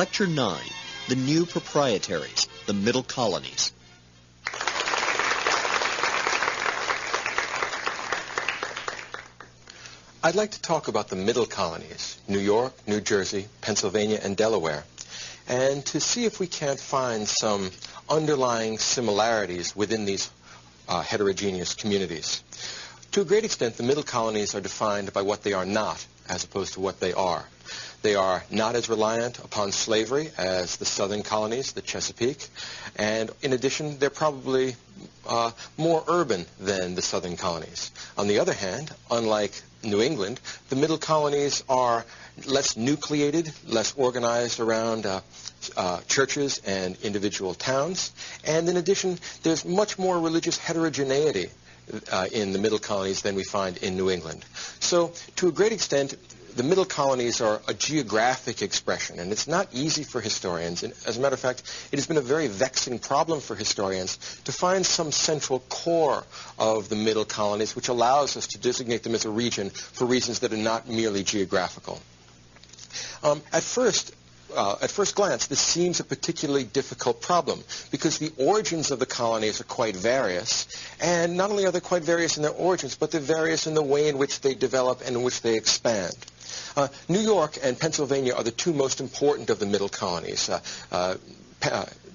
Lecture 9, The New Proprietaries, the Middle Colonies. I'd like to talk about the middle colonies, New York, New Jersey, Pennsylvania, and Delaware, and to see if we can't find some underlying similarities within these heterogeneous communities. To a great extent, the middle colonies are defined by what they are not, as opposed to what they are. They are not as reliant upon slavery as the southern colonies, the Chesapeake, and in addition, they're probably more urban than the southern colonies. On the other hand, unlike New England, the middle colonies are less nucleated, less organized around churches and individual towns, and in addition, there's much more religious heterogeneity in the middle colonies than we find in New England. So, to a great extent, the middle colonies are a geographic expression, and it's not easy for historians. And as a matter of fact, it has been a very vexing problem for historians to find some central core of the middle colonies which allows us to designate them as a region for reasons that are not merely geographical. At first glance, this seems a particularly difficult problem because the origins of the colonies are quite various, and not only are they quite various in their origins, but they're various in the way in which they develop and in which they expand. New York and Pennsylvania are the two most important of the middle colonies.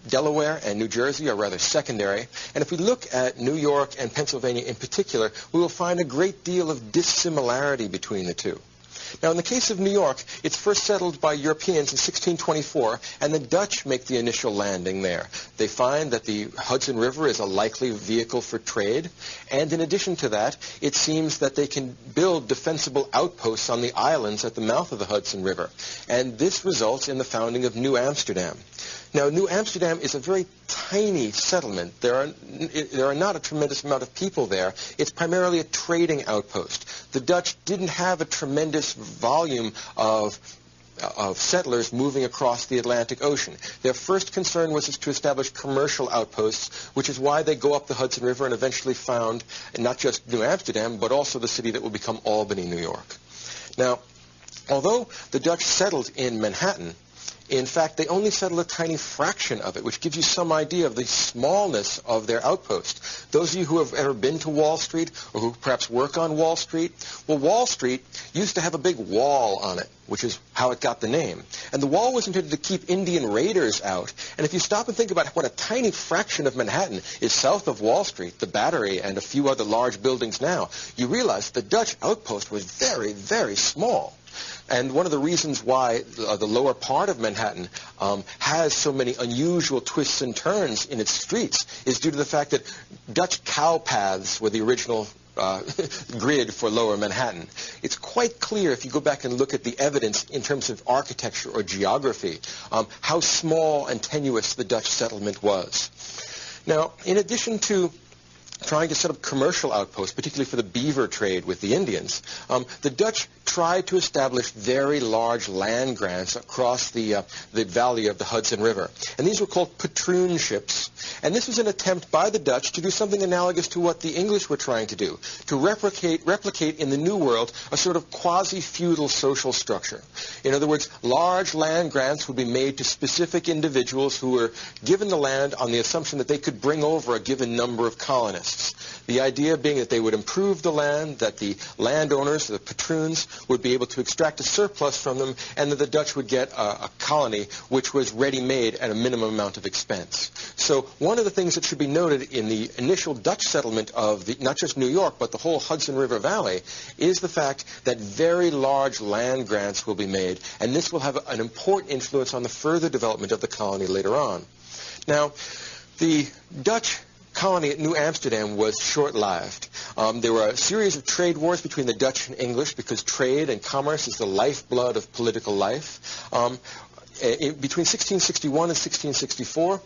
Delaware and New Jersey are rather secondary, and if we look at New York and Pennsylvania in particular, we will find a great deal of dissimilarity between the two. Now, in the case of New York, it's first settled by Europeans in 1624, and the Dutch make the initial landing there. They find that the Hudson River is a likely vehicle for trade, and in addition to that, it seems that they can build defensible outposts on the islands at the mouth of the Hudson River, and this results in the founding of New Amsterdam. Now, New Amsterdam is a very tiny settlement. There are not a tremendous amount of people there. It's primarily a trading outpost. The Dutch didn't have a tremendous volume of settlers moving across the Atlantic Ocean. Their first concern was to establish commercial outposts, which is why they go up the Hudson River and eventually found not just New Amsterdam, but also the city that will become Albany, New York. Now, although the Dutch settled in Manhattan, in fact, they only settled a tiny fraction of it, which gives you some idea of the smallness of their outpost. Those of you who have ever been to Wall Street or who perhaps work on Wall Street, well, Wall Street used to have a big wall on it, which is how it got the name. And the wall was intended to keep Indian raiders out. And if you stop and think about what a tiny fraction of Manhattan is south of Wall Street, the Battery, and a few other large buildings now, you realize the Dutch outpost was very, very small. And one of the reasons why the lower part of Manhattan has so many unusual twists and turns in its streets is due to the fact that Dutch cow paths were the original grid for lower Manhattan. It's quite clear if you go back and look at the evidence in terms of architecture or geography, how small and tenuous the Dutch settlement was. Now, in addition to trying to set up commercial outposts, particularly for the beaver trade with the Indians, the Dutch tried to establish very large land grants across the valley of the Hudson River. And these were called patroonships. And this was an attempt by the Dutch to do something analogous to what the English were trying to do, to replicate in the New World a sort of quasi-feudal social structure. In other words, large land grants would be made to specific individuals who were given the land on the assumption that they could bring over a given number of colonists. The idea being that they would improve the land, that the landowners, the patroons, would be able to extract a surplus from them, and that the Dutch would get a colony which was ready-made at a minimum amount of expense. So one of the things that should be noted in the initial Dutch settlement of not just New York, but the whole Hudson River Valley, is the fact that very large land grants will be made, and this will have an important influence on the further development of the colony later on. Now, the Dutch colony at New Amsterdam was short-lived. There were a series of trade wars between the Dutch and English because trade and commerce is the lifeblood of political life. Between 1661 and 1664,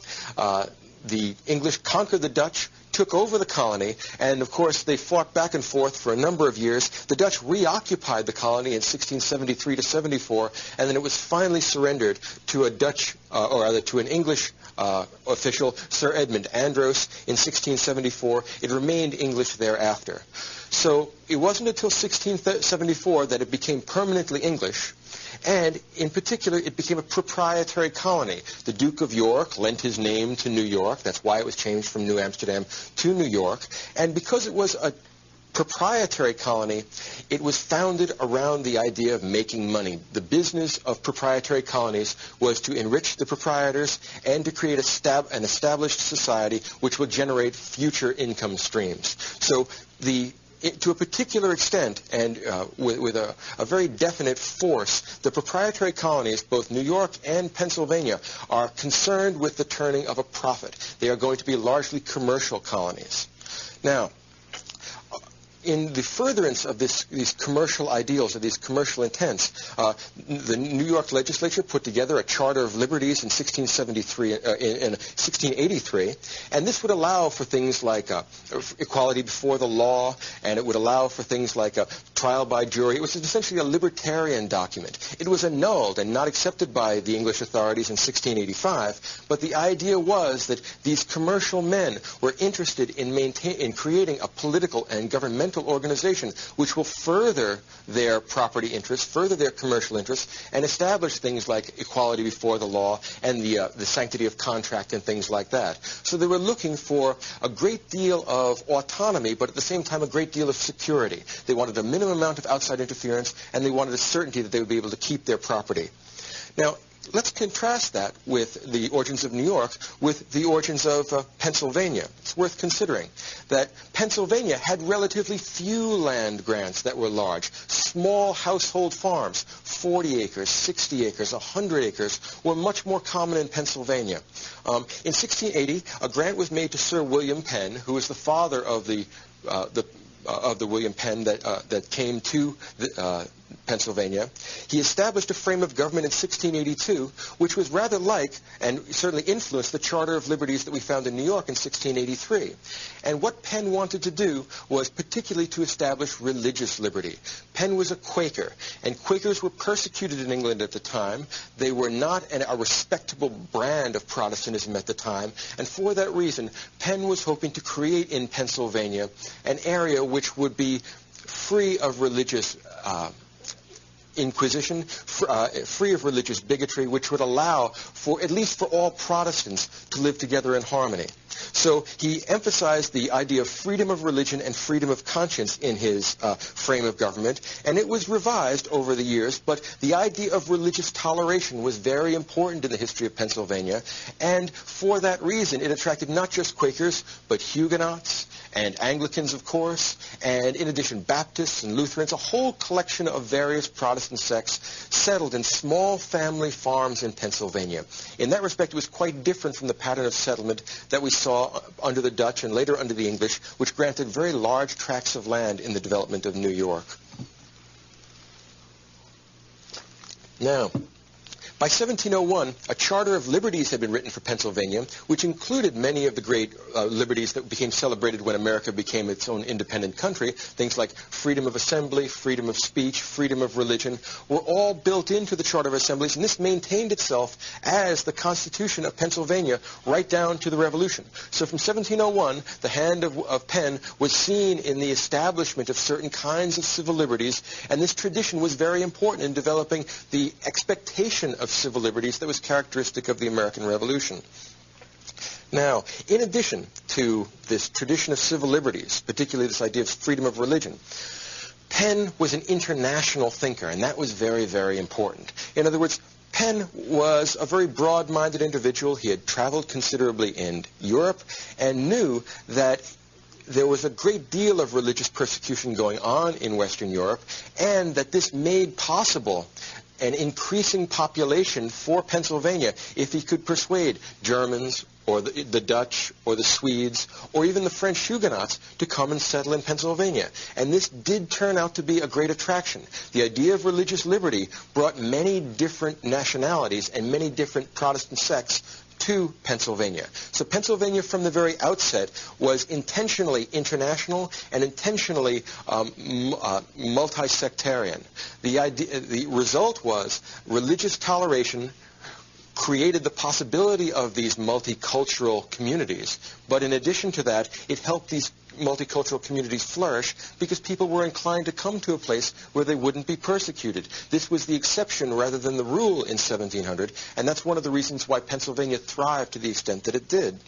the English conquered the Dutch, took over the colony, and of course they fought back and forth for a number of years. The Dutch reoccupied the colony in 1673 to 74, and then it was finally surrendered to a Dutch, or rather to an English official, Sir Edmund Andros, in 1674. It remained English thereafter. So it wasn't until 1674 that it became permanently English. And in particular, it became a proprietary colony. The Duke of York lent his name to New York. That's why it was changed from New Amsterdam to New York. And because it was a proprietary colony, it was founded around the idea of making money. The business of proprietary colonies was to enrich the proprietors and to create an established society which would generate future income streams. So to a particular extent and with a very definite force, the proprietary colonies, both New York and Pennsylvania, are concerned with the turning of a profit. They are going to be largely commercial colonies. Now, in the furtherance of these commercial ideals, of these commercial intents, the New York legislature put together a Charter of Liberties in 1683, and this would allow for things like equality before the law, and it would allow for things like a trial by jury. It was essentially a libertarian document. It was annulled and not accepted by the English authorities in 1685, but the idea was that these commercial men were interested in creating a political and governmental organization which will further their property interests, further their commercial interests, and establish things like equality before the law and the sanctity of contract and things like that. So they were looking for a great deal of autonomy, but at the same time a great deal of security. They wanted a minimum amount of outside interference, and they wanted a certainty that they would be able to keep their property. Now, let's contrast that with the origins of New York with the origins of Pennsylvania. It's worth considering that Pennsylvania had relatively few land grants that were large. Small household farms, 40 acres, 60 acres, 100 acres, were much more common in Pennsylvania. In 1680, a grant was made to Sir William Penn, who was the father of the William Penn that came to Pennsylvania. He established a frame of government in 1682, which was rather like and certainly influenced the Charter of Liberties that we found in New York in 1683. And what Penn wanted to do was particularly to establish religious liberty. Penn was a Quaker, and Quakers were persecuted in England at the time. They were not a respectable brand of Protestantism at the time, and for that reason, Penn was hoping to create in Pennsylvania an area which would be free of religious inquisition, free of religious bigotry, which would allow for, at least for all Protestants, to live together in harmony. So he emphasized the idea of freedom of religion and freedom of conscience in his frame of government, and it was revised over the years, but the idea of religious toleration was very important in the history of Pennsylvania, and for that reason it attracted not just Quakers, but Huguenots, and Anglicans, of course, and in addition Baptists and Lutherans, a whole collection of various Protestant sects settled in small family farms in Pennsylvania. In that respect, it was quite different from the pattern of settlement that we saw under the Dutch and later under the English, which granted very large tracts of land in the development of New York. Now, by 1701, a Charter of Liberties had been written for Pennsylvania, which included many of the great liberties that became celebrated when America became its own independent country. Things like freedom of assembly, freedom of speech, freedom of religion were all built into the Charter of Assemblies, and this maintained itself as the Constitution of Pennsylvania right down to the Revolution. So from 1701, the hand of Penn was seen in the establishment of certain kinds of civil liberties, and this tradition was very important in developing the expectation of civil liberties that was characteristic of the American Revolution. Now, in addition to this tradition of civil liberties, particularly this idea of freedom of religion, Penn was an international thinker, and that was very, very important. In other words, Penn was a very broad-minded individual. He had traveled considerably in Europe and knew that there was a great deal of religious persecution going on in Western Europe, and that this made possible an increasing population for Pennsylvania if he could persuade Germans or the Dutch or the Swedes or even the French Huguenots to come and settle in Pennsylvania. And this did turn out to be a great attraction. The idea of religious liberty brought many different nationalities and many different Protestant sects to Pennsylvania. So Pennsylvania from the very outset was intentionally international and intentionally multi-sectarian. The result was religious toleration created the possibility of these multicultural communities, but in addition to that, it helped these multicultural communities flourish because people were inclined to come to a place where they wouldn't be persecuted. This was the exception rather than the rule in 1700, and that's one of the reasons why Pennsylvania thrived to the extent that it did.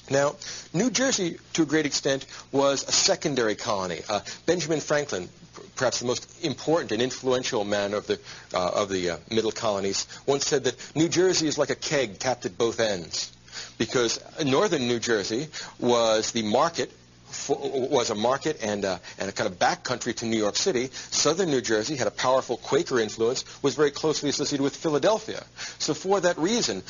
Now, New Jersey, to a great extent, was a secondary colony. Benjamin Franklin, perhaps the most important and influential man of the middle colonies, once said that New Jersey is like a keg tapped at both ends, because northern New Jersey was the market, was a market and a kind of backcountry to New York City. Southern New Jersey had a powerful Quaker influence, was very closely associated with Philadelphia. So for that reason,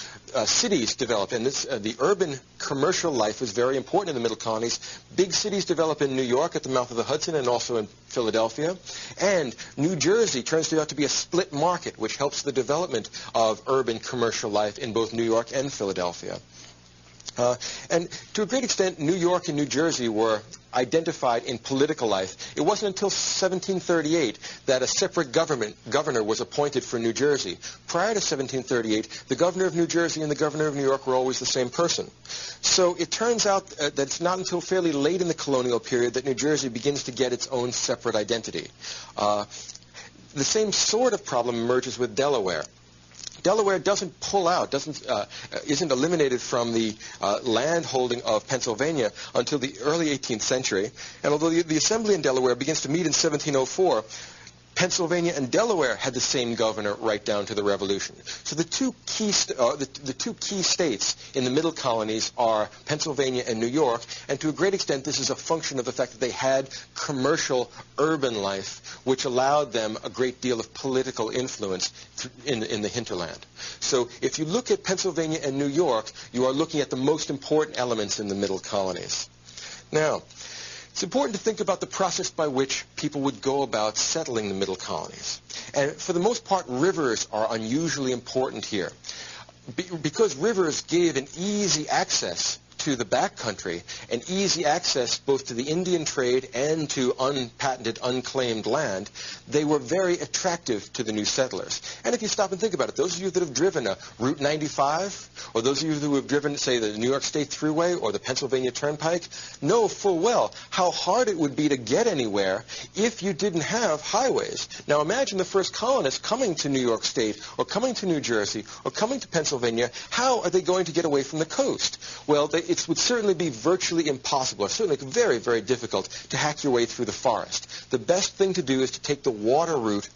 cities developed, and the urban commercial life was very important in the middle colonies. Big cities develop in New York at the mouth of the Hudson and also in Philadelphia. And New Jersey turns out to be a split market, which helps the development of urban commercial life in both New York and Philadelphia. And to a great extent, New York and New Jersey were identified in political life. It wasn't until 1738 that a separate governor was appointed for New Jersey. Prior to 1738, the governor of New Jersey and the governor of New York were always the same person. So it turns out that it's not until fairly late in the colonial period that New Jersey begins to get its own separate identity. The same sort of problem emerges with Delaware. Delaware doesn't pull out, isn't eliminated from the land holding of Pennsylvania until the early 18th century. And although the Assembly in Delaware begins to meet in 1704, Pennsylvania and Delaware had the same governor right down to the Revolution. So the two key states in the middle colonies are Pennsylvania and New York, and to a great extent this is a function of the fact that they had commercial urban life, which allowed them a great deal of political influence in the hinterland. So if you look at Pennsylvania and New York, you are looking at the most important elements in the middle colonies. Now, it's important to think about the process by which people would go about settling the middle colonies. And for the most part, rivers are unusually important here. Because rivers gave an easy access to the backcountry, and easy access both to the Indian trade and to unpatented, unclaimed land, they were very attractive to the new settlers. And if you stop and think about it, those of you that have driven Route 95, or those of you who have driven, say, the New York State Thruway or the Pennsylvania Turnpike, know full well how hard it would be to get anywhere if you didn't have highways. Now imagine the first colonists coming to New York State, or coming to New Jersey, or coming to Pennsylvania. How are they going to get away from the coast? Well, it would certainly be virtually impossible, or certainly very, very difficult to hack your way through the forest. The best thing to do is to take the water route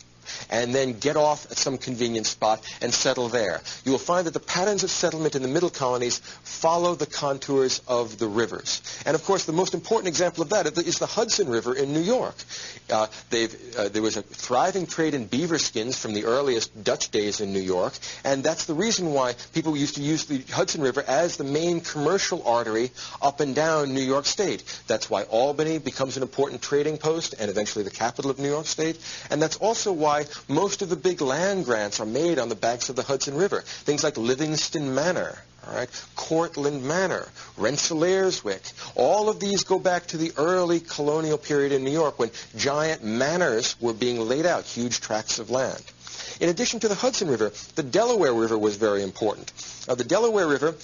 and then get off at some convenient spot and settle there. You will find that the patterns of settlement in the middle colonies follow the contours of the rivers. And of course, the most important example of that is the Hudson River in New York. There was a thriving trade in beaver skins from the earliest Dutch days in New York, and that's the reason why people used to use the Hudson River as the main commercial artery up and down New York State. That's why Albany becomes an important trading post and eventually the capital of New York State, and that's also why most of the big land grants are made on the banks of the Hudson River. Things like Livingston Manor, all right, Cortlandt Manor, Rensselaerswyck. All of these go back to the early colonial period in New York when giant manors were being laid out, huge tracts of land. In addition to the Hudson River, the Delaware River was very important. The Delaware River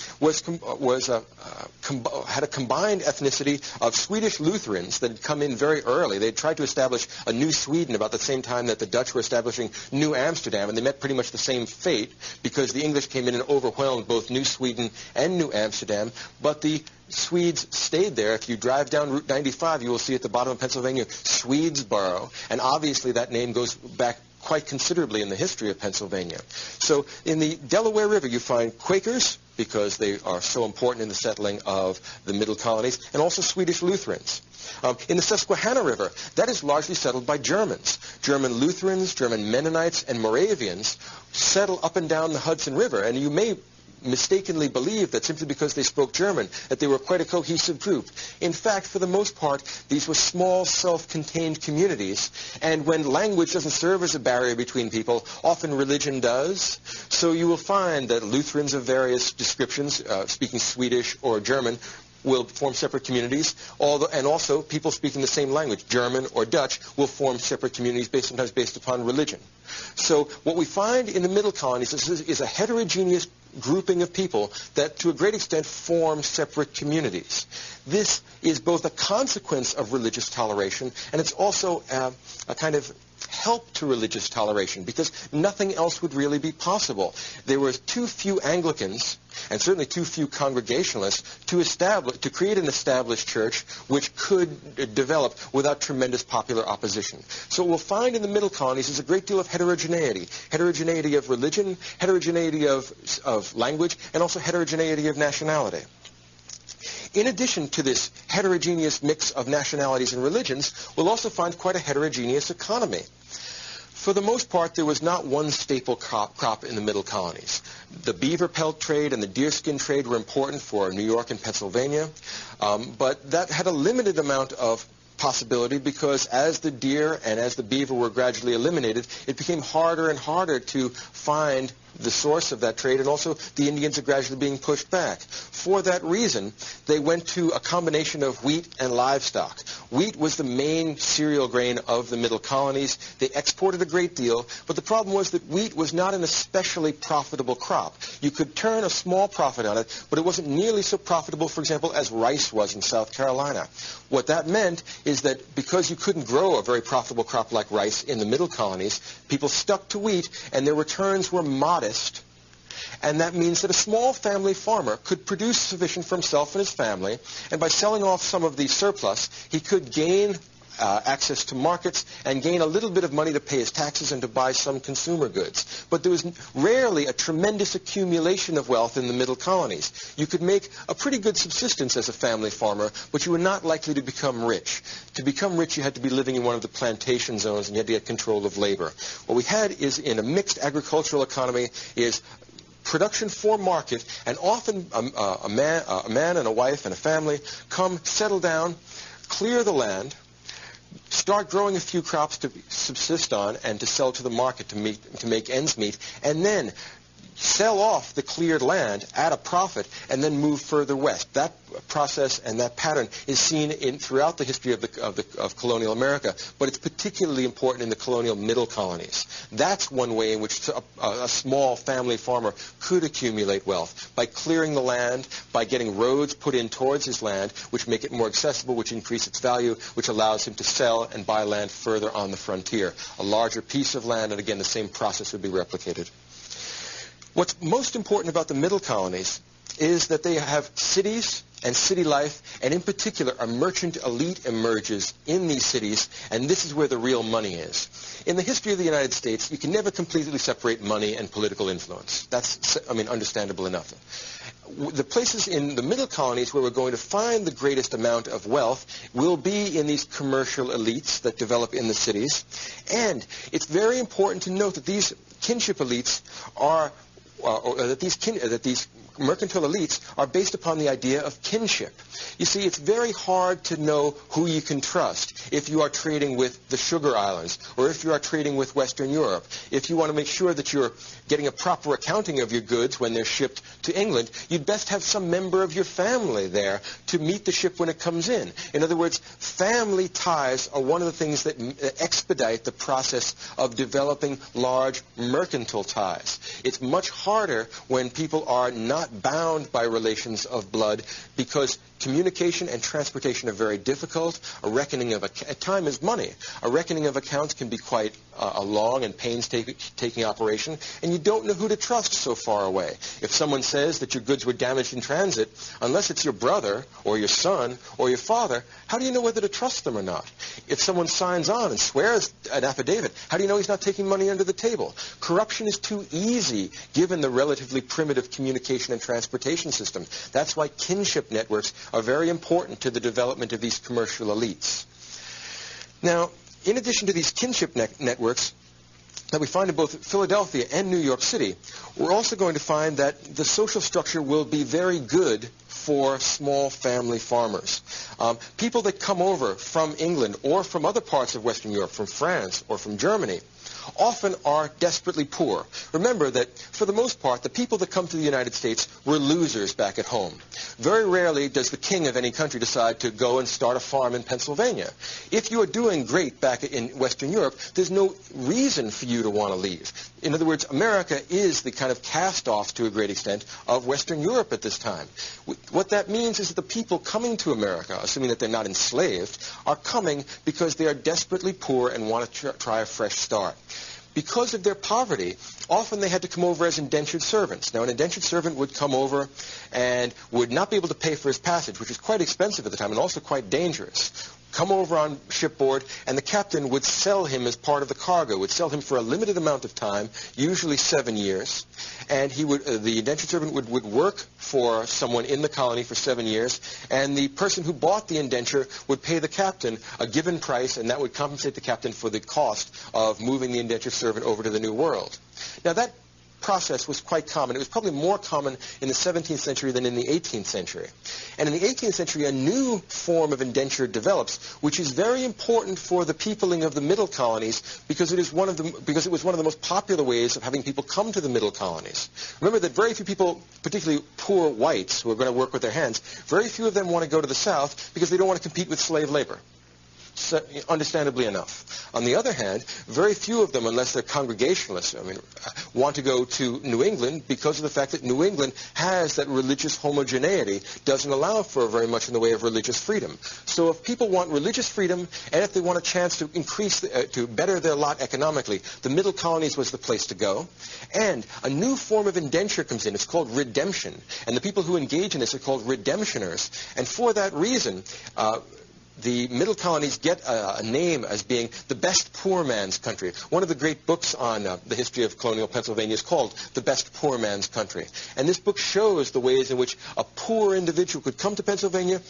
had a combined ethnicity of Swedish Lutherans that had come in very early. They had tried to establish a new Sweden about the same time that the Dutch were establishing New Amsterdam, and they met pretty much the same fate because the English came in and overwhelmed both New Sweden and New Amsterdam, but the Swedes stayed there. If you drive down Route 95, you will see at the bottom of Pennsylvania, Swedesboro, and obviously that name goes back quite considerably in the history of Pennsylvania. So in the Delaware River, you find Quakers, because they are so important in the settling of the middle colonies, and also Swedish Lutherans. In the Susquehanna River, that is largely settled by Germans. German Lutherans, German Mennonites, and Moravians settle up and down the Hudson River, and you may mistakenly believe that simply because they spoke German, that they were quite a cohesive group. In fact, for the most part, these were small, self-contained communities, and when language doesn't serve as a barrier between people, often religion does. So you will find that Lutherans of various descriptions, speaking Swedish or German, will form separate communities, and also people speaking the same language, German or Dutch, will form separate communities sometimes based upon religion. So what we find in the middle colonies is a heterogeneous grouping of people that to a great extent form separate communities. This is both a consequence of religious toleration, and it's also a kind of help to religious toleration, because nothing else would really be possible. There were too few Anglicans, and certainly too few Congregationalists, to create an established church which could develop without tremendous popular opposition. So what we'll find in the Middle Colonies is a great deal of heterogeneity. Heterogeneity of religion, heterogeneity of language, and also heterogeneity of nationality. In addition to this heterogeneous mix of nationalities and religions, we'll also find quite a heterogeneous economy. For the most part, there was not one staple crop in the Middle Colonies. The beaver pelt trade and the deerskin trade were important for New York and Pennsylvania, but that had a limited amount of possibility because as the deer and as the beaver were gradually eliminated, it became harder and harder to find the source of that trade, and also the Indians are gradually being pushed back. For that reason, they went to a combination of wheat and livestock. Wheat was the main cereal grain of the Middle Colonies. They exported a great deal, but the problem was that wheat was not an especially profitable crop. You could turn a small profit on it, but it wasn't nearly so profitable, for example, as rice was in South Carolina. What that meant is that because you couldn't grow a very profitable crop like rice in the Middle Colonies, people stuck to wheat, and their returns were modest. And that means that a small family farmer could produce sufficient for himself and his family, and by selling off some of the surplus, he could gain access to markets and gain a little bit of money to pay his taxes and to buy some consumer goods. But there was rarely a tremendous accumulation of wealth in the Middle Colonies. You could make a pretty good subsistence as a family farmer, but you were not likely to become rich. To become rich, you had to be living in one of the plantation zones, and you had to get control of labor. What we had is, in a mixed agricultural economy, is production for market, and often a man and a wife and a family come, settle down, clear the land, start growing a few crops to subsist on and to sell to the market to make ends meet, and then sell off the cleared land at a profit and then move further west. That process and that pattern is seen throughout the history of colonial America, but it's particularly important in the colonial Middle Colonies. That's one way in which a small family farmer could accumulate wealth, by clearing the land, by getting roads put in towards his land, which make it more accessible, which increase its value, which allows him to sell and buy land further on the frontier. A larger piece of land, and again, the same process would be replicated. What's most important about the Middle Colonies is that they have cities and city life, and in particular, a merchant elite emerges in these cities, and this is where the real money is. In the history of the United States, you can never completely separate money and political influence. That's, understandable enough. The places in the Middle Colonies where we're going to find the greatest amount of wealth will be in these commercial elites that develop in the cities, and it's very important to note that these kinship elites are that these mercantile elites are based upon the idea of kinship. You see, it's very hard to know who you can trust if you are trading with the Sugar Islands or if you are trading with Western Europe. If you want to make sure that you're getting a proper accounting of your goods when they're shipped to England, you'd best have some member of your family there to meet the ship when it comes in. In other words, family ties are one of the things that expedite the process of developing large mercantile ties. It's much harder when people are not bound by relations of blood, because communication and transportation are very difficult. A reckoning of time is money. A reckoning of accounts can be quite a long and painstaking operation, and you don't know who to trust so far away. If someone says that your goods were damaged in transit, unless it's your brother or your son or your father, how do you know whether to trust them or not? If someone signs on and swears an affidavit, how do you know he's not taking money under the table? Corruption is too easy given the relatively primitive communication and transportation system. That's why kinship networks are very important to the development of these commercial elites. Now, in addition to these kinship networks that we find in both Philadelphia and New York City, we're also going to find that the social structure will be very good for small family farmers. People that come over from England or from other parts of Western Europe, from France or from Germany, often are desperately poor. Remember that, for the most part, the people that come to the United States were losers back at home. Very rarely does the king of any country decide to go and start a farm in Pennsylvania. If you are doing great back in Western Europe, there's no reason for you to want to leave. In other words, America is the kind of cast-off, to a great extent, of Western Europe at this time. What that means is that the people coming to America, assuming that they're not enslaved, are coming because they are desperately poor and want to try a fresh start. Because of their poverty, often they had to come over as indentured servants. Now, an indentured servant would come over and would not be able to pay for his passage, which was quite expensive at the time and also quite dangerous. Come over on shipboard, and the captain would sell him as part of the cargo, would sell him for a limited amount of time, usually 7 years, and he would, the indentured servant would work for someone in the colony for 7 years, and the person who bought the indenture would pay the captain a given price, and that would compensate the captain for the cost of moving the indentured servant over to the New World. Now, that process was quite common. It was probably more common in the 17th century than in the 18th century. And in the 18th century, a new form of indenture develops, which is very important for the peopling of the middle colonies because it was one of the most popular ways of having people come to the middle colonies. Remember that very few people, particularly poor whites who are going to work with their hands, very few of them want to go to the South because they don't want to compete with slave labor. Understandably enough. On the other hand, very few of them, unless they're Congregationalists, want to go to New England because of the fact that New England has that religious homogeneity, doesn't allow for very much in the way of religious freedom. So if people want religious freedom, and if they want a chance to increase, to better their lot economically, the middle colonies was the place to go. And a new form of indenture comes in. It's called redemption. And the people who engage in this are called redemptioners. And for that reason, the middle colonies get a name as being the best poor man's country. One of the great books on the history of colonial Pennsylvania is called The Best Poor Man's Country. And this book shows the ways in which a poor individual could come to Pennsylvania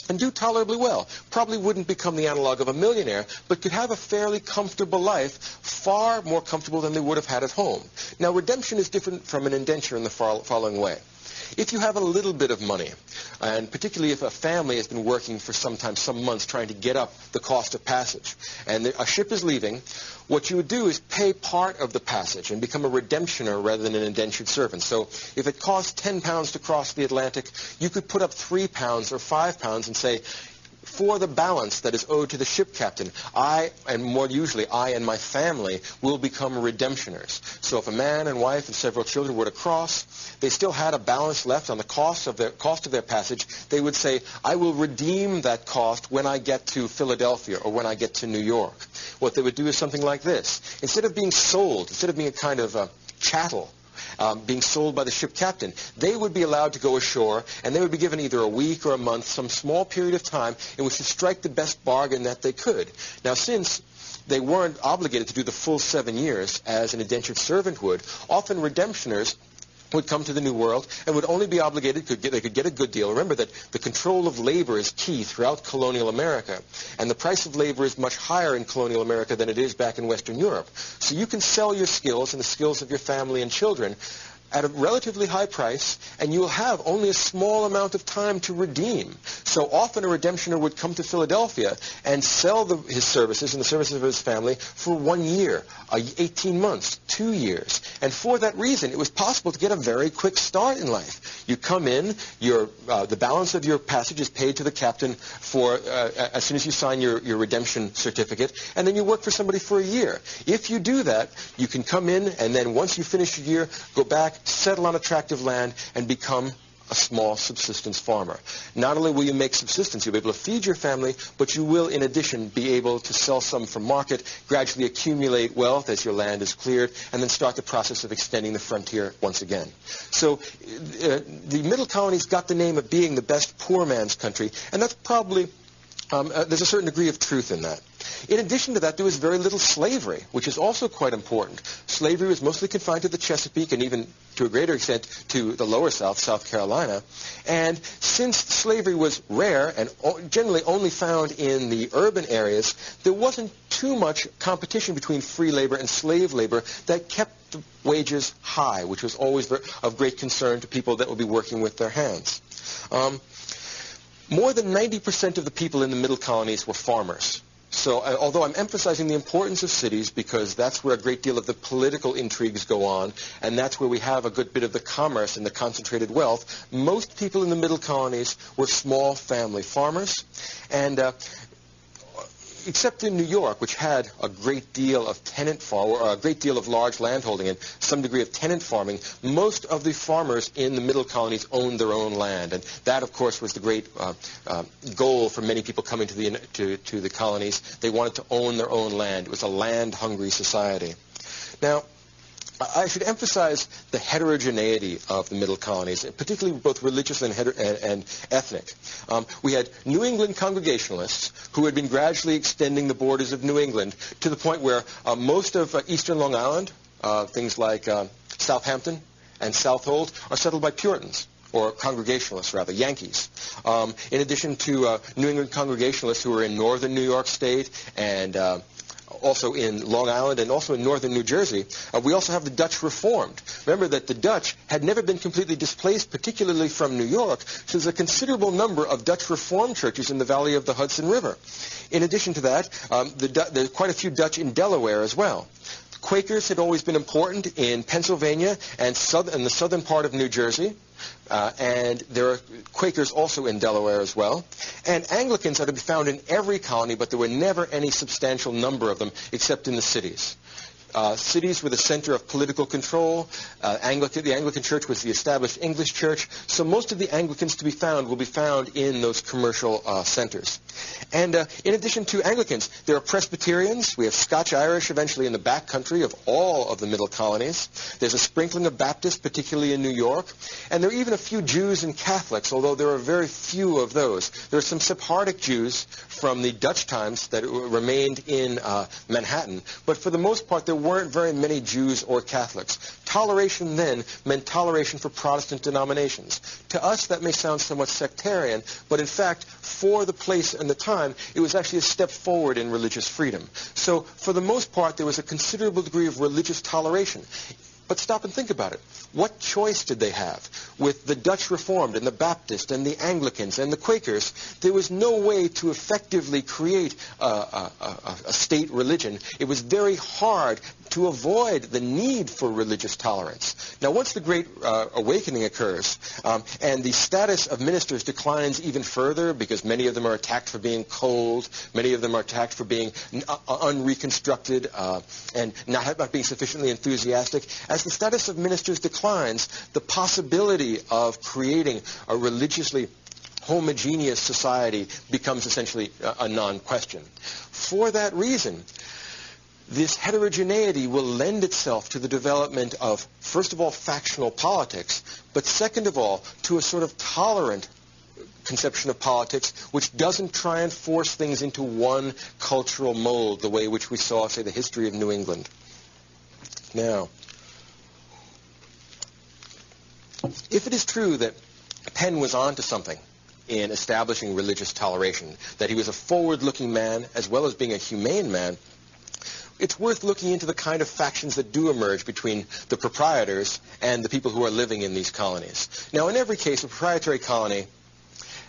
and do tolerably well. Probably wouldn't become the analog of a millionaire, but could have a fairly comfortable life, far more comfortable than they would have had at home. Now, redemption is different from an indenture in the following way. If you have a little bit of money, and particularly if a family has been working for some months trying to get up the cost of passage, and a ship is leaving, what you would do is pay part of the passage and become a redemptioner rather than an indentured servant. So if it costs 10 pounds to cross the Atlantic, you could put up 3 pounds or 5 pounds and say, for the balance that is owed to the ship captain, I, and more usually I and my family, will become redemptioners. So if a man and wife and several children were to cross, they still had a balance left on the cost of their passage. They would say, I will redeem that cost when I get to Philadelphia or when I get to New York. What they would do is something like this. Instead of being sold, instead of being a kind of chattel, being sold by the ship captain, they would be allowed to go ashore, and they would be given either a week or a month, some small period of time in which to strike the best bargain that they could. Now, since they weren't obligated to do the full 7 years as an indentured servant would, often redemptioners would come to the New World and would only be obligated, they could get a good deal. Remember that the control of labor is key throughout colonial America, and the price of labor is much higher in colonial America than it is back in Western Europe. So you can sell your skills and the skills of your family and children at a relatively high price, and you'll have only a small amount of time to redeem. So often a redemptioner would come to Philadelphia and sell his services and the services of his family for 1 year, 18 months, 2 years. And for that reason, it was possible to get a very quick start in life. You come in, the balance of your passage is paid to the captain for as soon as you sign your redemption certificate, and then you work for somebody for a year. If you do that, you can come in, and then once you finish your year, go back, settle on attractive land, and become a small subsistence farmer. Not only will you make subsistence, you'll be able to feed your family, but you will, in addition, be able to sell some from market, gradually accumulate wealth as your land is cleared, and then start the process of extending the frontier once again. So the middle colonies got the name of being the best poor man's country, and that's probably, there's a certain degree of truth in that. In addition to that, there was very little slavery, which is also quite important. Slavery was mostly confined to the Chesapeake and even to a greater extent to the lower South, South Carolina. And since slavery was rare and generally only found in the urban areas, there wasn't too much competition between free labor and slave labor that kept the wages high, which was always of great concern to people that would be working with their hands. More than 90% of the people in the middle colonies were farmers. So although I'm emphasizing the importance of cities because that's where a great deal of the political intrigues go on, and that's where we have a good bit of the commerce and the concentrated wealth, most people in the middle colonies were small family farmers. And except in New York, which had a great deal of tenant farm, or a great deal of large landholding and some degree of tenant farming, most of the farmers in the middle colonies owned their own land. And that, of course, was the great goal for many people coming to the colonies. They wanted to own their own land. It was a land-hungry society. Now, I should emphasize the heterogeneity of the middle colonies, particularly both religious and ethnic. We had New England Congregationalists who had been gradually extending the borders of New England to the point where most of eastern Long Island, things like Southampton and Southold, are settled by Puritans, or Congregationalists rather, Yankees. In addition to New England Congregationalists who were in northern New York State and also in Long Island and also in northern New Jersey, we also have the Dutch Reformed. Remember that the Dutch had never been completely displaced, particularly from New York, so there's a considerable number of Dutch Reformed churches in the valley of the Hudson River. In addition to that, there are quite a few Dutch in Delaware as well. Quakers had always been important in Pennsylvania and the southern part of New Jersey. And there are Quakers also in Delaware as well. And Anglicans are to be found in every colony, but there were never any substantial number of them except in the cities. Cities were the center of political control. The Anglican Church was the established English church. So most of the Anglicans to be found will be found in those commercial centers. And in addition to Anglicans, there are Presbyterians. We have Scotch-Irish eventually in the back country of all of the middle colonies. There's a sprinkling of Baptists, particularly in New York. And there are even a few Jews and Catholics, although there are very few of those. There are some Sephardic Jews from the Dutch times that remained in Manhattan. But for the most part, there weren't very many Jews or Catholics. Toleration then meant toleration for Protestant denominations. To us, that may sound somewhat sectarian, but in fact, for the place and the time, it was actually a step forward in religious freedom. So for the most part, there was a considerable degree of religious toleration. But stop and think about it. What choice did they have? With the Dutch Reformed and the Baptists and the Anglicans and the Quakers, there was no way to effectively create a state religion. It was very hard to avoid the need for religious tolerance. Now, once the Great Awakening occurs and the status of ministers declines even further because many of them are attacked for being cold, many of them are attacked for being unreconstructed and not being sufficiently enthusiastic, as the status of ministers declines, the possibility of creating a religiously homogeneous society becomes essentially a non-question. For that reason, this heterogeneity will lend itself to the development of, first of all, factional politics, but second of all, to a sort of tolerant conception of politics which doesn't try and force things into one cultural mold, the way which we saw, say, the history of New England. Now, if it is true that Penn was onto something in establishing religious toleration, that he was a forward-looking man as well as being a humane man, it's worth looking into the kind of factions that do emerge between the proprietors and the people who are living in these colonies. Now, in every case, a proprietary colony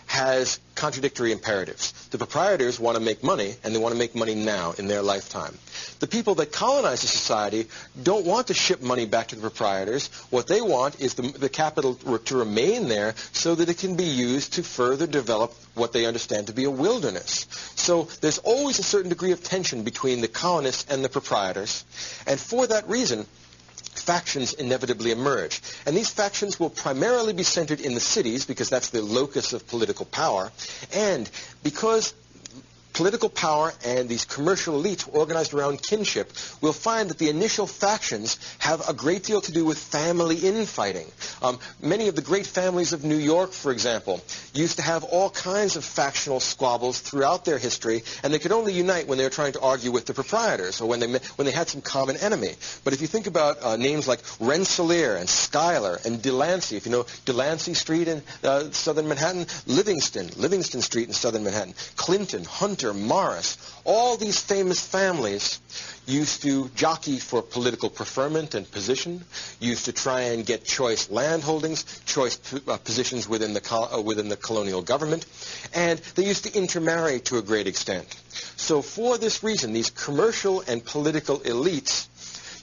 has contradictory imperatives. The proprietors want to make money, and they want to make money now in their lifetime. The people that colonize the society don't want to ship money back to the proprietors. What they want is the capital to remain there so that it can be used to further develop what they understand to be a wilderness. So there's always a certain degree of tension between the colonists and the proprietors. And for that reason, factions inevitably emerge. And these factions will primarily be centered in the cities because that's the locus of political power. And because political power and these commercial elites organized around kinship, we'll find that the initial factions have a great deal to do with family infighting. Many of the great families of New York, for example, used to have all kinds of factional squabbles throughout their history, and they could only unite when they were trying to argue with the proprietors or when they had some common enemy. But if you think about names like Rensselaer and Schuyler and Delancey, if you know Delancey Street in southern Manhattan, Livingston Street in southern Manhattan, Clinton, Hunter, Hunter, Morris, all these famous families used to jockey for political preferment and position, used to try and get choice land holdings, choice positions within the colonial government, and they used to intermarry to a great extent. So for this reason, these commercial and political elites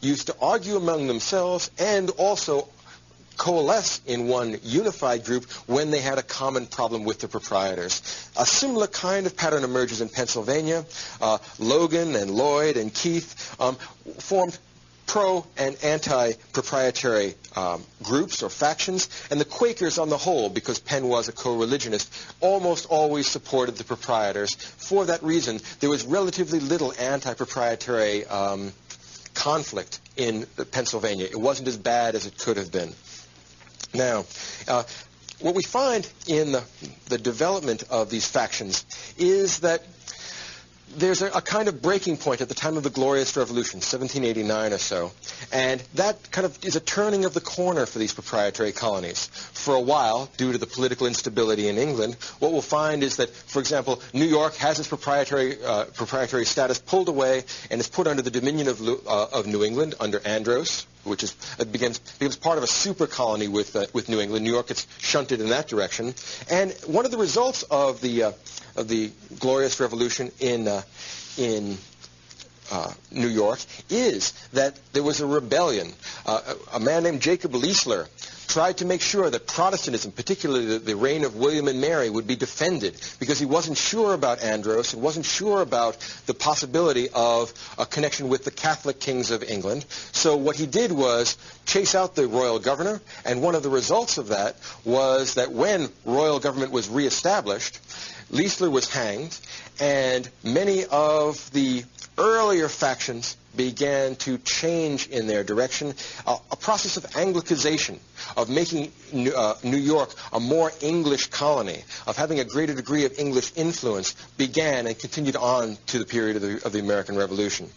used to argue among themselves and also coalesce in one unified group when they had a common problem with the proprietors. A similar kind of pattern emerges in Pennsylvania. Logan and Lloyd and Keith formed pro- and anti-proprietary groups or factions, and the Quakers on the whole, because Penn was a co-religionist, almost always supported the proprietors. For that reason, there was relatively little anti-proprietary conflict in Pennsylvania. It wasn't as bad as it could have been. Now, what we find in the development of these factions is that there's a kind of breaking point at the time of the Glorious Revolution, 1789 or so, and that kind of is a turning of the corner for these proprietary colonies. For a while, due to the political instability in England, what we'll find is that, for example, New York has its proprietary status pulled away and is put under the dominion of New England, under Andros, which becomes part of a super colony with New England. New York gets shunted in that direction. And one of the results of the Glorious Revolution in New York is that there was a rebellion. A man named Jacob Leisler tried to make sure that Protestantism, particularly the reign of William and Mary, would be defended, because he wasn't sure about Andros and wasn't sure about the possibility of a connection with the Catholic kings of England. So what he did was chase out the royal governor, and one of the results of that was that when royal government was reestablished, Leisler was hanged, and many of the earlier factions began to change in their direction. A process of Anglicization, of making New York a more English colony, of having a greater degree of English influence, began and continued on to the period of the American Revolution.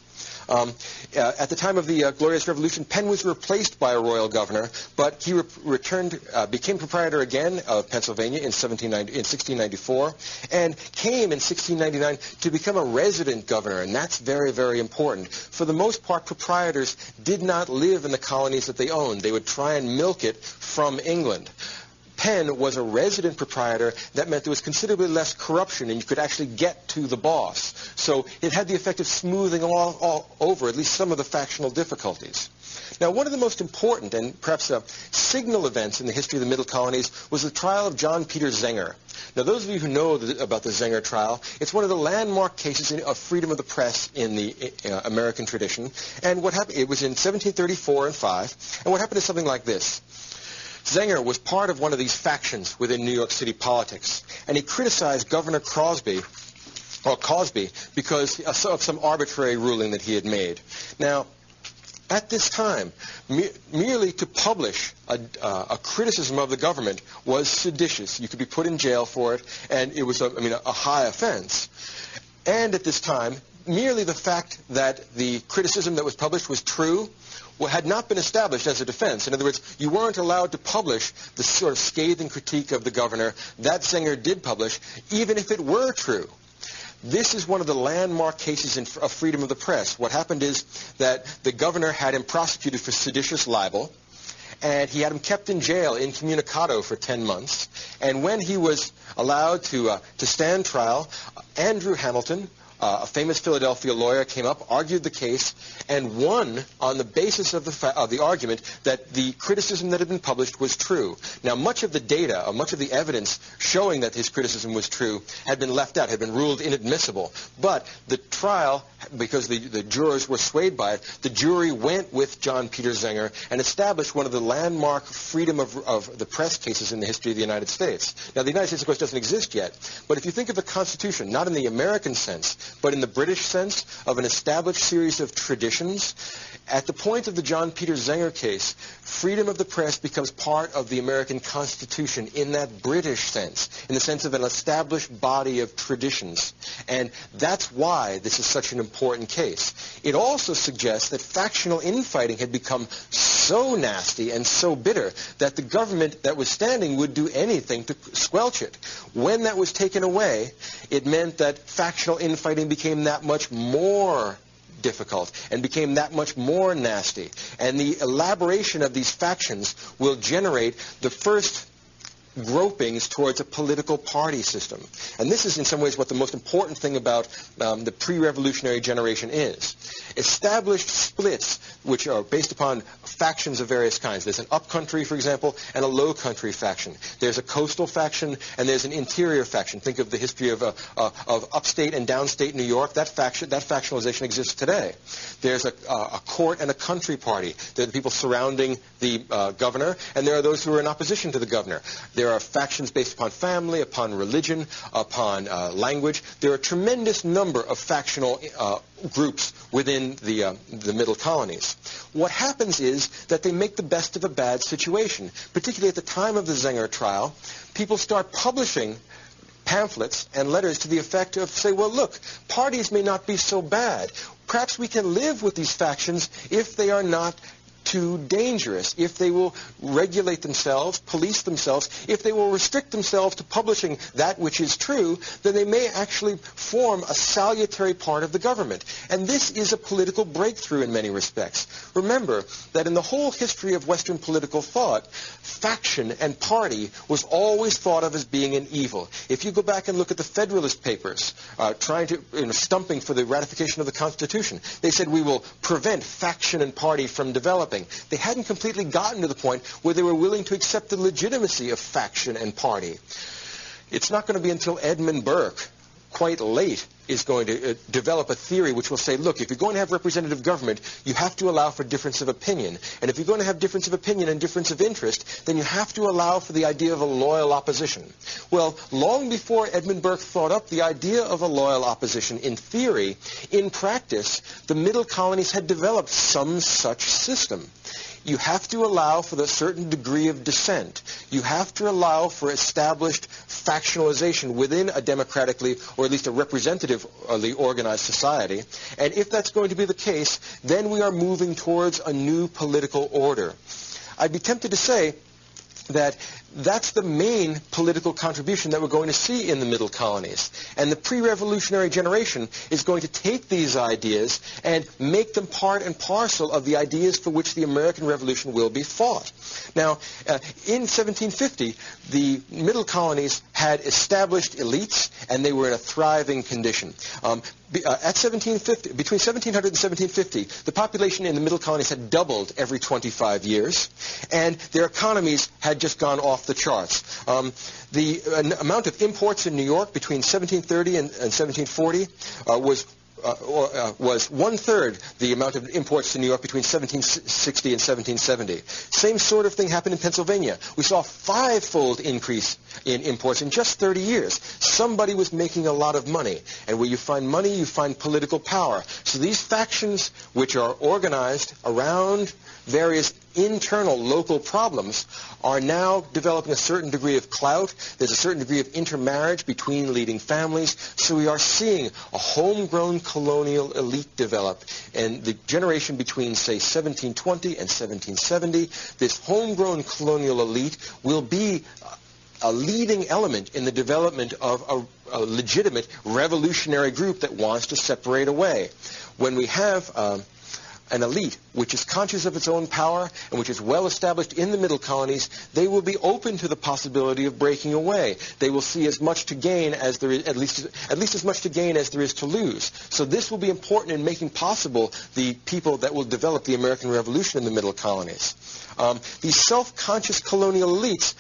At the time of the Glorious Revolution, Penn was replaced by a royal governor, but he became proprietor again of Pennsylvania in 1694, and came in 1699 to become a resident governor, and that's very, very important. For the most part, proprietors did not live in the colonies that they owned. They would try and milk it from England. Penn was a resident proprietor. That meant there was considerably less corruption, and you could actually get to the boss. So it had the effect of smoothing all over at least some of the factional difficulties. Now, one of the most important and perhaps signal events in the history of the Middle Colonies was the trial of John Peter Zenger. Now, those of you who know about the Zenger trial, it's one of the landmark cases of freedom of the press in the American tradition. And what happened? It was in 1734 and 5, and what happened is something like this. Zenger was part of one of these factions within New York City politics, and he criticized Governor Cosby because of some arbitrary ruling that he had made. Now, at this time, merely to publish a criticism of the government was seditious. You could be put in jail for it, and it was a high offense. And at this time, merely the fact that the criticism that was published was true had not been established as a defense. In other words, you weren't allowed to publish the sort of scathing critique of the governor that Zenger did publish, even if it were true. This is one of the landmark cases of freedom of the press. What happened is that the governor had him prosecuted for seditious libel, and he had him kept in jail incommunicado for 10 months. And when he was allowed to stand trial, Andrew Hamilton, a famous Philadelphia lawyer, came up, argued the case, and won on the basis of the argument that the criticism that had been published was true. Now, much of the data, or much of the evidence showing that his criticism was true had been left out, had been ruled inadmissible. But the trial, because the jurors were swayed by it, the jury went with John Peter Zenger and established one of the landmark freedom of the press cases in the history of the United States. Now, the United States, of course, doesn't exist yet, but if you think of the Constitution, not in the American sense, but in the British sense of an established series of traditions, at the point of the John Peter Zenger case, freedom of the press becomes part of the American Constitution in that British sense, in the sense of an established body of traditions. And that's why this is such an important case. It also suggests that factional infighting had become so nasty and so bitter that the government that was standing would do anything to squelch it. When that was taken away, it meant that factional infighting became that much more difficult and became that much more nasty. And the elaboration of these factions will generate the first gropings towards a political party system. And this is in some ways what the most important thing about the pre-revolutionary generation is. Established splits which are based upon factions of various kinds. There's an upcountry, for example, and a low-country faction. There's a coastal faction and there's an interior faction. Think of the history of upstate and downstate New York. That factionalization exists today. There's a court and a country party. There are the people surrounding the governor, and there are those who are in opposition to the governor. There are factions based upon family, upon religion, upon language. There are a tremendous number of factional groups within the middle colonies. What happens is that they make the best of a bad situation. Particularly at the time of the Zenger trial, people start publishing pamphlets and letters to the effect of, say, well, look, parties may not be so bad. Perhaps we can live with these factions if they are not too dangerous, if they will regulate themselves, police themselves, if they will restrict themselves to publishing that which is true, then they may actually form a salutary part of the government. And this is a political breakthrough in many respects. Remember that in the whole history of Western political thought, faction and party was always thought of as being an evil. If you go back and look at the Federalist Papers, stumping for the ratification of the Constitution, they said we will prevent faction and party from developing. They hadn't completely gotten to the point where they were willing to accept the legitimacy of faction and party. It's not going to be until Edmund Burke, quite late, is going to develop a theory which will say, look, if you're going to have representative government, you have to allow for difference of opinion. And if you're going to have difference of opinion and difference of interest, then you have to allow for the idea of a loyal opposition. Well, long before Edmund Burke thought up the idea of a loyal opposition in theory, in practice, the middle colonies had developed some such system. You have to allow for a certain degree of dissent. You have to allow for established factionalization within a democratically, or at least a representatively organized society. And if that's going to be the case, then we are moving towards a new political order. I'd be tempted to say that that's the main political contribution that we're going to see in the middle colonies. And the pre-revolutionary generation is going to take these ideas and make them part and parcel of the ideas for which the American Revolution will be fought. Now, in 1750, the middle colonies had established elites, and they were in a thriving condition. Between 1700 and 1750, the population in the middle colonies had doubled every 25 years, and their economies had just gone off the charts. The amount of imports in New York between 1730 and 1740 was one-third the amount of imports to New York between 1760 and 1770. Same sort of thing happened in Pennsylvania. We saw a five-fold increase in imports in just 30 years. Somebody was making a lot of money. And where you find money, you find political power. So these factions, which are organized around various internal local problems, are now developing a certain degree of clout. There's a certain degree of intermarriage between leading families. So we are seeing a homegrown colonial elite develop. And the generation between, say, 1720 and 1770, this homegrown colonial elite will be a leading element in the development of a legitimate revolutionary group that wants to separate away. When we have an elite which is conscious of its own power and which is well established in the middle colonies, they will be open to the possibility of breaking away. They will see as much to gain as there is, at least as much to gain as there is to lose. So this will be important in making possible the people that will develop the American Revolution in the middle colonies. These self-conscious colonial elites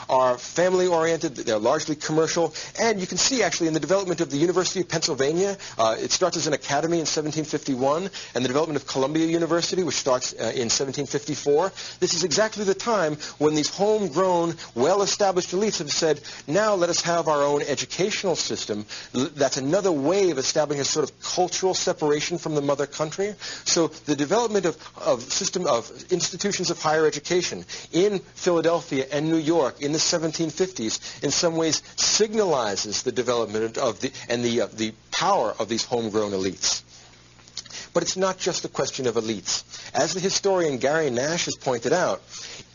are family-oriented, they're largely commercial, and you can see actually in the development of the University of Pennsylvania, it starts as an academy in 1751, and the development of Columbia University, which starts in 1754. This is exactly the time when these homegrown, well-established elites have said, now let us have our own educational system. That's another way of establishing a sort of cultural separation from the mother country. So the development of institutions of higher education in Philadelphia and New York in the 1750s in some ways signalizes the development of the power of these homegrown elites. But it's not just a question of elites. As the historian Gary Nash has pointed out,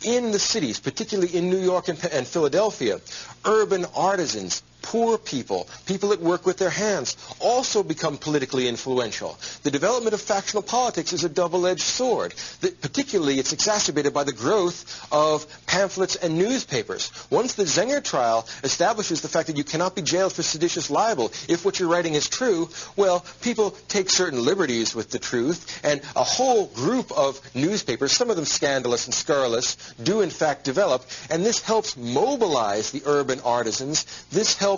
in the cities, particularly in New York and Philadelphia, urban artisans, poor people, people that work with their hands, also become politically influential. The development of factional politics is a double-edged sword. Particularly, it's exacerbated by the growth of pamphlets and newspapers. Once the Zenger trial establishes the fact that you cannot be jailed for seditious libel if what you're writing is true, well, people take certain liberties with the truth, and a whole group of newspapers, some of them scandalous and scurrilous, do in fact develop, and this helps mobilize the urban artisans. This helps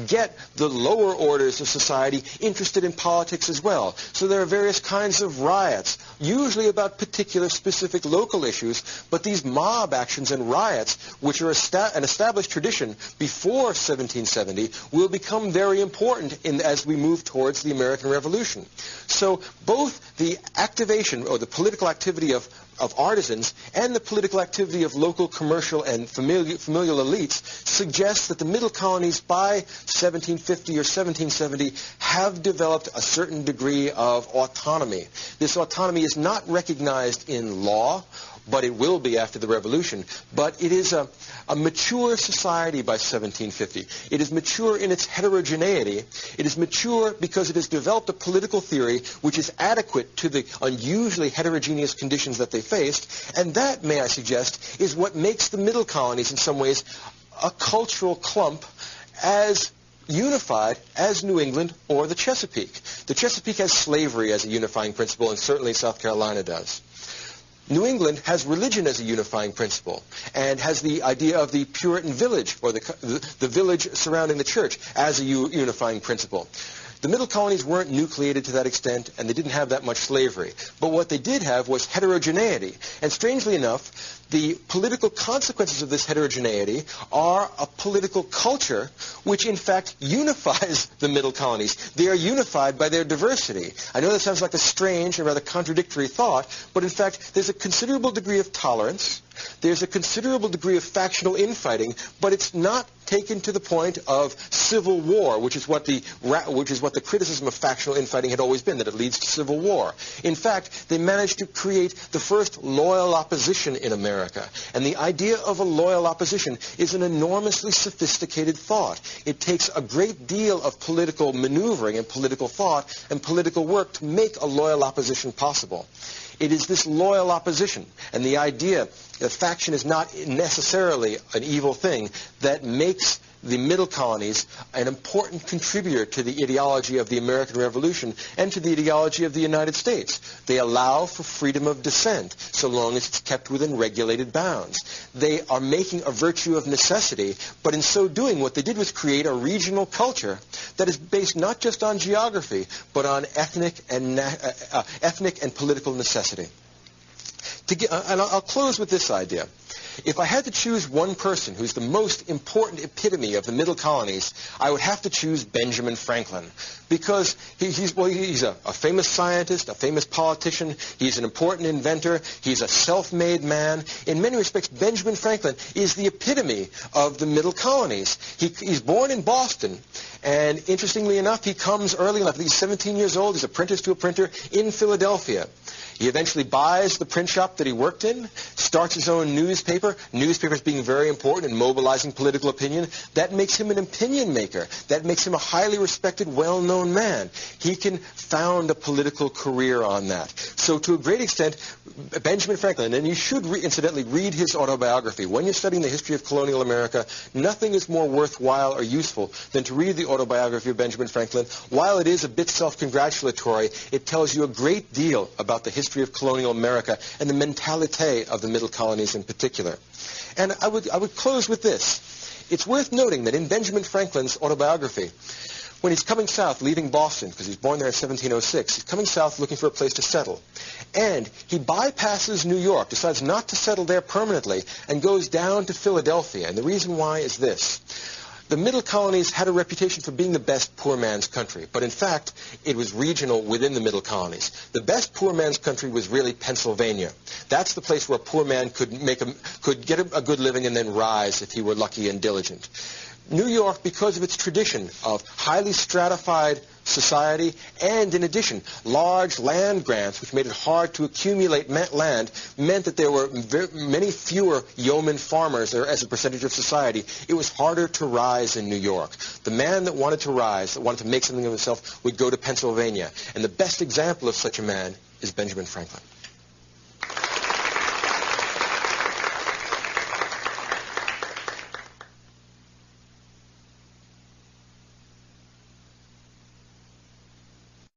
get the lower orders of society interested in politics as well. So there are various kinds of riots, usually about particular specific local issues, but these mob actions and riots, which are an established tradition before 1770, will become very important as we move towards the American Revolution. So both the activation or the political activity of artisans and the political activity of local commercial and familial elites suggests that the middle colonies by 1750 or 1770 have developed a certain degree of autonomy. This autonomy is not recognized in law, but it will be after the Revolution. But it is a mature society by 1750. It is mature in its heterogeneity. It is mature because it has developed a political theory which is adequate to the unusually heterogeneous conditions that they faced. And that, may I suggest, is what makes the middle colonies in some ways a cultural clump as unified as New England or the Chesapeake. The Chesapeake has slavery as a unifying principle, and certainly South Carolina does. New England has religion as a unifying principle and has the idea of the Puritan village, or the village surrounding the church, as a unifying principle. The middle colonies weren't nucleated to that extent, and they didn't have that much slavery. But what they did have was heterogeneity. And strangely enough, the political consequences of this heterogeneity are a political culture which, in fact, unifies the middle colonies. They are unified by their diversity. I know that sounds like a strange and rather contradictory thought, but in fact, there's a considerable degree of tolerance. There's a considerable degree of factional infighting, but it's not taken to the point of civil war, which is what the criticism of factional infighting had always been, that it leads to civil war. In fact, they managed to create the first loyal opposition in America. And the idea of a loyal opposition is an enormously sophisticated thought. It takes a great deal of political maneuvering and political thought and political work to make a loyal opposition possible. It is this loyal opposition and the idea that faction is not necessarily an evil thing that makes the middle colonies an important contributor to the ideology of the American Revolution and to the ideology of the United States. They allow for freedom of dissent so long as it's kept within regulated bounds. They are making a virtue of necessity, but in so doing, what they did was create a regional culture that is based not just on geography, but on ethnic and political necessity. And I'll close with this idea. If I had to choose one person who's the most important epitome of the middle colonies, I would have to choose Benjamin Franklin, because he's a famous scientist, a famous politician, he's an important inventor, he's a self-made man. In many respects, Benjamin Franklin is the epitome of the middle colonies. He's born in Boston, and interestingly enough, he comes early enough. He's 17 years old, he's apprenticed to a printer in Philadelphia. He eventually buys the print shop that he worked in, starts his own newspaper, newspapers being very important in mobilizing political opinion. That makes him an opinion maker. That makes him a highly respected, well-known man. He can found a political career on that. So to a great extent, Benjamin Franklin, and you should incidentally read his autobiography. When you're studying the history of colonial America, nothing is more worthwhile or useful than to read the autobiography of Benjamin Franklin. While it is a bit self-congratulatory, it tells you a great deal about the history of colonial America and the mentality of the middle colonies in particular. And I would close with this. It's worth noting that in Benjamin Franklin's autobiography, when he's coming south, leaving Boston, because he's born there in 1706, he's coming south looking for a place to settle. And he bypasses New York, decides not to settle there permanently, and goes down to Philadelphia. And the reason why is this. The middle colonies had a reputation for being the best poor man's country, but in fact, it was regional within the middle colonies. The best poor man's country was really Pennsylvania. That's the place where a poor man could get a good living and then rise if he were lucky and diligent. New York, because of its tradition of highly stratified society, and in addition, large land grants, which made it hard to accumulate land, meant that there were many fewer yeoman farmers as a percentage of society. It was harder to rise in New York. The man that wanted to rise, that wanted to make something of himself, would go to Pennsylvania. And the best example of such a man is Benjamin Franklin.